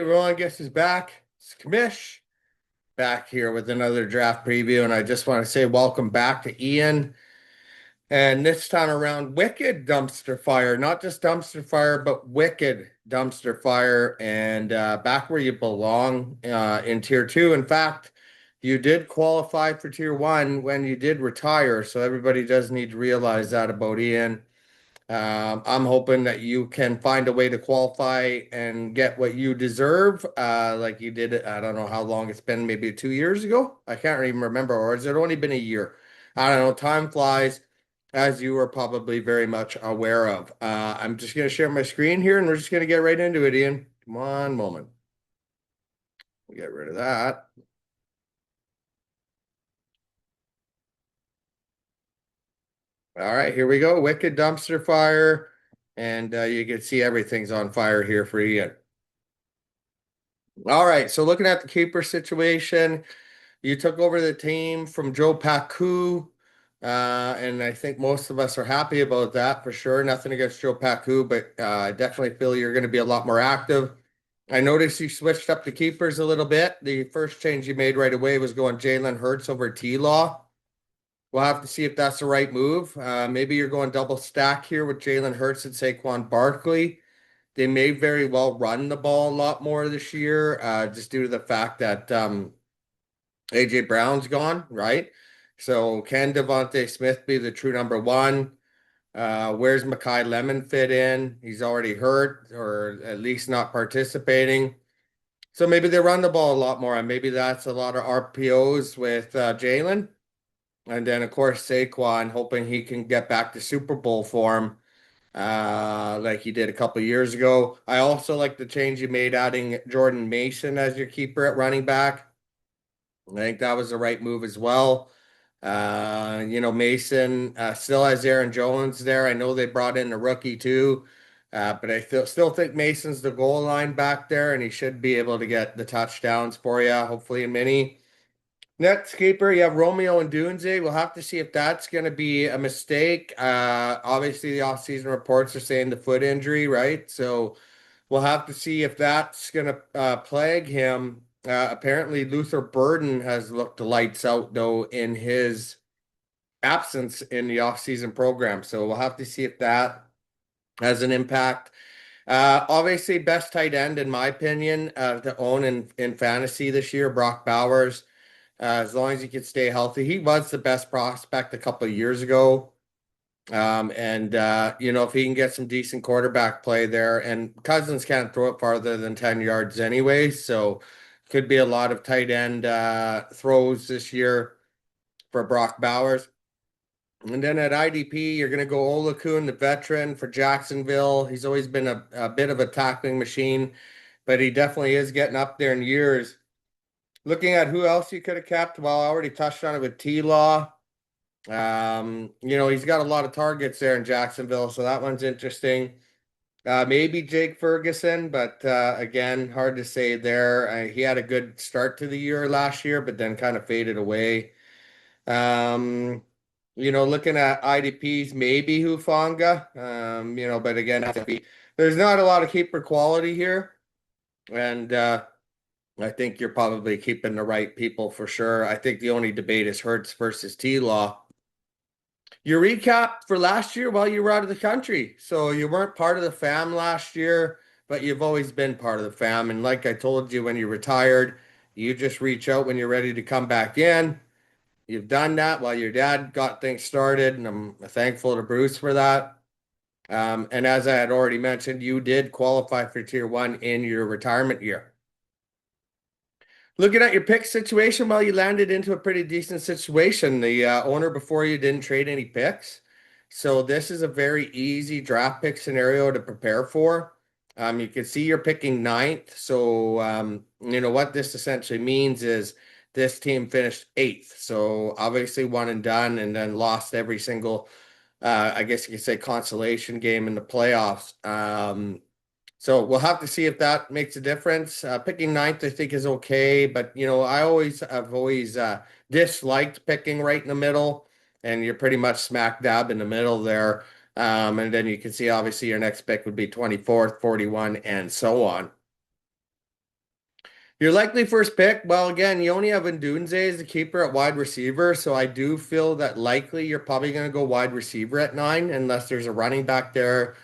everyone, guess who's back? It's Kamish back here with another draft preview, and I just want to say welcome back to Ian. And this time around, wicked dumpster fire, not just dumpster fire, but wicked dumpster fire, and back where you belong in tier two. In fact, you did qualify for tier one when you did retire, so everybody does need to realize that about Ian. I'm hoping that you can find a way to qualify and get what you deserve, like you did it. I don't know how long it's been, maybe 2 years ago. I can't even remember, or has it only been a year? I don't know. Time flies, as you are probably very much aware of. I'm just going to share my screen here and we're just going to get right into it, Ian. One moment. We get rid of that. All right, here we go. Wicked dumpster fire. And you can see everything's on fire here for Ian. All right, so looking at the keeper situation, you took over the team from Joe Paku, and I think most of us are happy about that for sure. Nothing against Joe Paku, but I definitely feel you're going to be a lot more active. I noticed you switched up the keepers a little bit. The first change you made right away was going Jalen Hurts over T-Law. We'll have to see if that's the right move. Maybe you're going double stack here with Jalen Hurts and Saquon Barkley. They may very well run the ball a lot more this year, just due to the fact that AJ Brown's gone, right? So can Devontae Smith be the true number one? Where's Makai Lemon fit in? He's already hurt or at least not participating. So maybe they run the ball a lot more, and maybe that's a lot of RPOs with Jalen. And then, of course, Saquon, hoping he can get back to Super Bowl form like he did a couple of years ago. I also like the change you made adding Jordan Mason as your keeper at running back. I think that was the right move as well. Mason still has Aaron Jones there. I know they brought in a rookie too, but I still think Mason's the goal line back there, and he should be able to get the touchdowns for you, hopefully in mini. Next keeper, you have Romeo and Dunze. We'll have to see if that's going to be a mistake. Obviously, the offseason reports are saying the foot injury, right? So we'll have to see if that's going to plague him. Apparently, Luther Burden has looked lights out, though, in his absence in the offseason program. So we'll have to see if that has an impact. Obviously, best tight end, in my opinion, to own in fantasy this year, Brock Bowers. As long as he can stay healthy, he was the best prospect a couple of years ago. If he can get some decent quarterback play there, and Cousins can't throw it farther than 10 yards anyway, so could be a lot of tight end throws this year for Brock Bowers. And then at IDP, you're going to go Olakun, the veteran for Jacksonville. He's always been a bit of a tackling machine, but he definitely is getting up there in years. Looking at who else you could have kept, well, I already touched on it with T-Law. He's got a lot of targets there in Jacksonville, so that one's interesting. Maybe Jake Ferguson, but again, hard to say there. He had a good start to the year last year, but then kind of faded away. Looking at IDPs, maybe Hufanga. But again, there's not a lot of keeper quality here, and I think you're probably keeping the right people for sure. I think the only debate is Hurts versus T-Law. Your recap for last year, well, you were out of the country. So you weren't part of the fam last year, but you've always been part of the fam. And like I told you when you retired, you just reach out when you're ready to come back in. You've done that while your dad got things started, and I'm thankful to Bruce for that. And as I had already mentioned, you did qualify for tier one in your retirement year. Looking at your pick situation, well, you landed into a pretty decent situation. The owner before you didn't trade any picks. So this is a very easy draft pick scenario to prepare for. You can see you're picking ninth. So, what this essentially means is this team finished eighth. So obviously one and done, and then lost every single, I guess you could say, consolation game in the playoffs. So we'll have to see if that makes a difference. Picking ninth, I think, is okay, but I've always disliked picking right in the middle, and you're pretty much smack dab in the middle there. And then you can see obviously your next pick would be 24th, 41, and so on. Your likely first pick, well, again, you only have Ndunze as the keeper at wide receiver, so I do feel that likely you're probably going to go wide receiver at 9, unless there's a running back there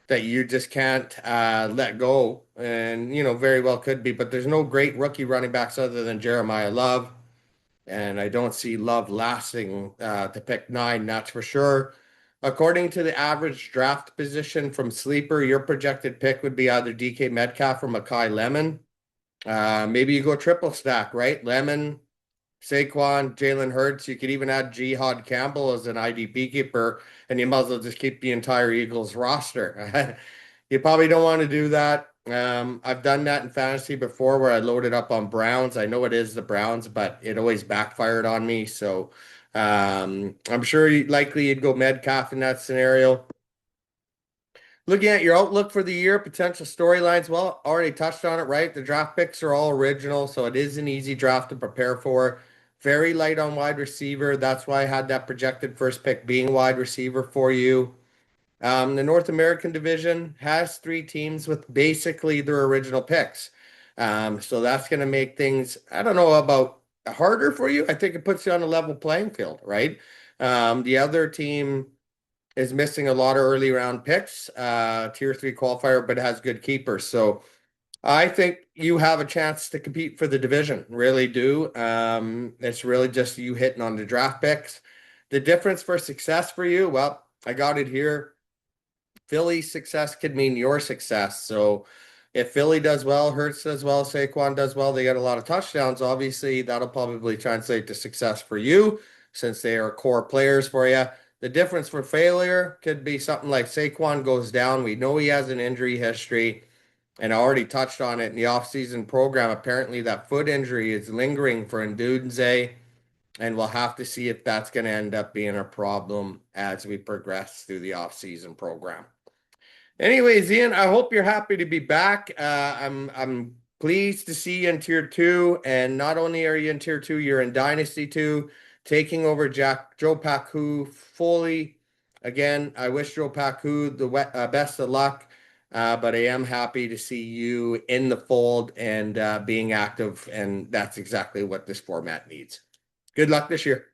that you just can't let go. And, very well could be, but there's no great rookie running backs other than Jeremiah Love. And I don't see Love lasting to pick 9, that's for sure. According to the average draft position from Sleeper, your projected pick would be either DK Metcalf or Makai Lemon. Maybe you go triple stack, right? Lemon, Saquon, Jalen Hurts. You could even add Jihad Campbell as an IDP keeper, and you might as well just keep the entire Eagles roster. You probably don't want to do that. I've done that in fantasy before where I loaded up on Browns. I know it is the Browns, but it always backfired on me. So I'm sure likely you'd go Metcalf in that scenario. Looking at your outlook for the year, potential storylines, well, already touched on it, right? The draft picks are all original, so it is an easy draft to prepare for. Very light on wide receiver. That's why I had that projected first pick being wide receiver for you. The North American division has 3 teams with basically their original picks. So that's going to make things, I don't know about harder for you. I think it puts you on a level playing field, right? The other team is missing a lot of early round picks, tier 3 qualifier, but has good keepers. So I think you have a chance to compete for the division, really do. It's really just you hitting on the draft picks. The difference for success for you, well, I got it here. Philly's success could mean your success. So if Philly does well, Hurts does well, Saquon does well, they get a lot of touchdowns. Obviously, that'll probably translate to success for you since they are core players for you. The difference for failure could be something like Saquon goes down. We know he has an injury history, and I already touched on it in the offseason program. Apparently, that foot injury is lingering for Ndudze, and we'll have to see if that's going to end up being a problem as we progress through the offseason program. Anyways, Ian, I hope you're happy to be back. I'm pleased to see you in tier 2, and not only are you in tier 2, you're in Dynasty 2, taking over Joe Paku fully. Again, I wish Joe Paku the best of luck, but I am happy to see you in the fold and being active, and that's exactly what this format needs. Good luck this year.